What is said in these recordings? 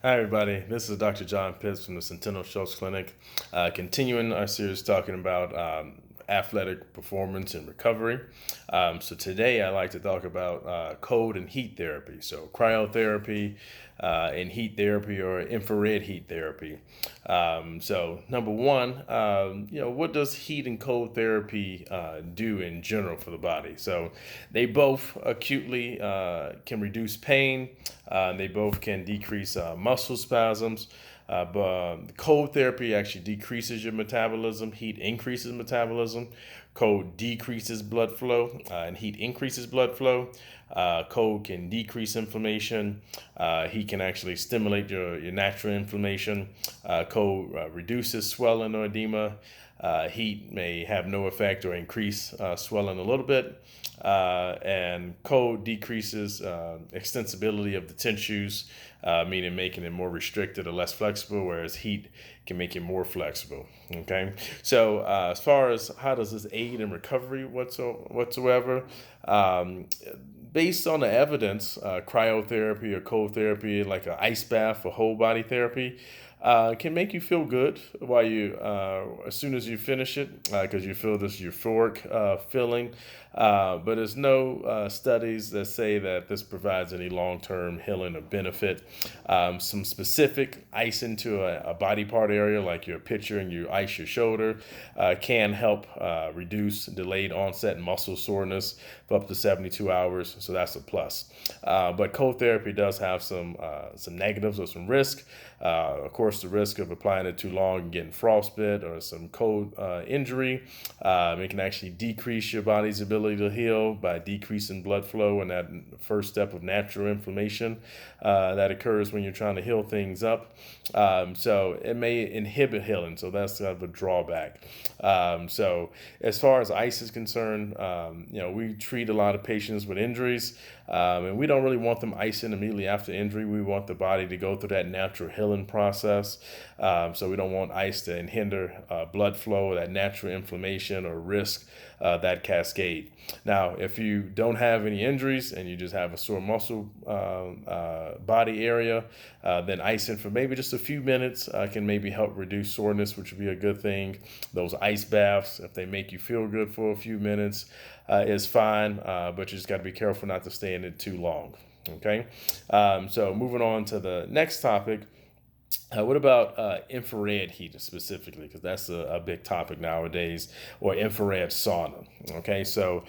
Hi, everybody. This is Dr. John Pitts from the Centennial Schultz Clinic, continuing our series talking about athletic performance and recovery. So today I'd like to talk about cold and heat therapy. So cryotherapy and heat therapy or infrared heat therapy. So number one, what does heat and cold therapy do in general for the body? So they both acutely can reduce pain. They both can decrease muscle spasms. But cold therapy actually decreases your metabolism. Heat increases metabolism. Cold decreases blood flow, and heat increases blood flow. Cold can decrease inflammation. Heat can actually stimulate your natural inflammation. Cold reduces swelling or edema. Heat may have no effect or increase swelling a little bit. And cold decreases extensibility of the tissues, meaning making it more restricted or less flexible, whereas heat can make it more flexible. Okay, so as far as how does this aid in recovery whatsoever, based on the evidence, cryotherapy or cold therapy, like an ice bath or whole body therapy, can make you feel good while as soon as you finish it, because you feel this euphoric feeling. But there's no studies that say that this provides any long-term healing or benefit. Some specific ice into a body part area, like your picture and you ice your shoulder, can help reduce delayed onset muscle soreness for up to 72 hours. So that's a plus. But cold therapy does have some negatives or some risk. Of course, the risk of applying it too long and getting frostbite or some cold injury. It can actually decrease your body's ability to heal by decreasing blood flow and that first step of natural inflammation that occurs when you're trying to heal things up. So it may inhibit healing. So that's kind of a drawback. So as far as ice is concerned, we treat a lot of patients with injuries. And we don't really want them icing immediately after injury. We want the body to go through that natural healing process. So we don't want ice to hinder blood flow, that natural inflammation, or risk that cascade. Now, if you don't have any injuries and you just have a sore muscle body area, then icing for maybe just a few minutes can maybe help reduce soreness, which would be a good thing. Those ice baths, if they make you feel good for a few minutes, is fine, but you just got to be careful not to stay in it too long. Okay, so moving on to the next topic. What about infrared heat specifically? Because that's a big topic nowadays, or infrared sauna. Okay, so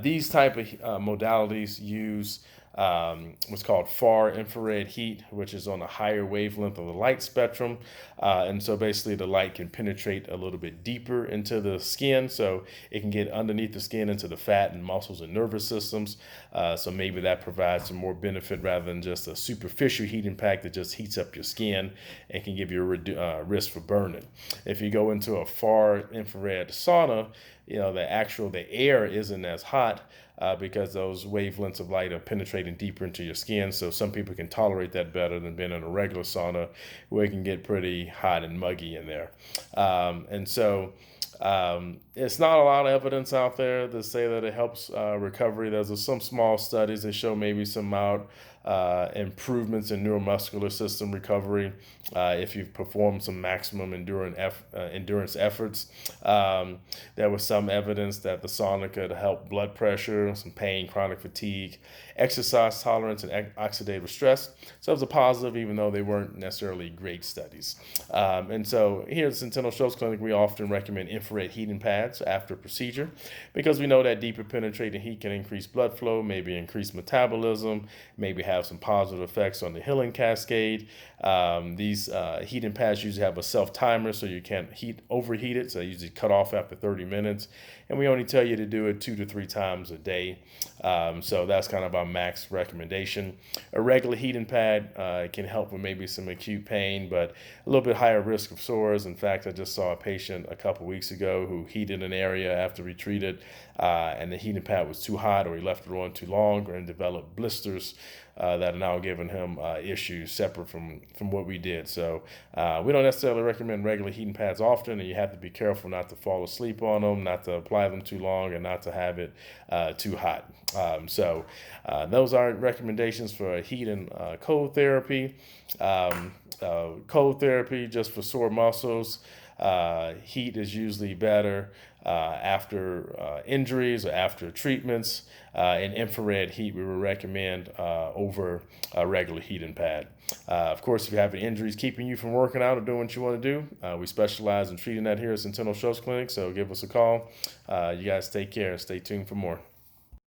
these type of modalities use what's called far infrared heat, which is on a higher wavelength of the light spectrum. And so basically the light can penetrate a little bit deeper into the skin. So it can get underneath the skin into the fat and muscles and nervous systems. So maybe that provides some more benefit rather than just a superficial heat impact that just heats up your skin and can give you a risk for burning. If you go into a far infrared sauna, the air isn't as hot because those wavelengths of light are penetrating deeper into your skin. So some people can tolerate that better than being in a regular sauna where it can get pretty hot and muggy in there. It's not a lot of evidence out there to say that it helps recovery. There's some small studies that show maybe some mild improvements in neuromuscular system recovery if you've performed some maximum endurance efforts. There was some evidence that the sauna could help blood pressure, some pain, chronic fatigue, exercise tolerance, and oxidative stress. So it was a positive, even though they weren't necessarily great studies. And so here at the Centennial Schultz Clinic, we often recommend infrared heating pads after procedure because we know that deeper penetrating heat can increase blood flow, maybe increase metabolism, maybe have some positive effects on the healing cascade. These heating pads usually have a self-timer, so you can't overheat it. So they usually cut off after 30 minutes. And we only tell you to do it 2 to 3 times a day. So that's kind of our max recommendation. A regular heating pad can help with maybe some acute pain, but a little bit higher risk of sores. In fact, I just saw a patient a couple weeks ago who heated an area after we treated, and the heating pad was too hot, or he left it on too long, and developed blisters that are now giving him issues separate from what we did. So we don't necessarily recommend regular heating pads often, and you have to be careful not to fall asleep on them, not to apply them too long, and not to have it too hot. So those are recommendations for heat and cold therapy. Cold therapy just for sore muscles. Heat is usually better after injuries or after treatments. And infrared heat we would recommend over a regular heating pad. Of course, if you have any injuries keeping you from working out or doing what you want to do, we specialize in treating that here at Centennial Schultz Clinic, so give us a call. You guys take care and stay tuned for more.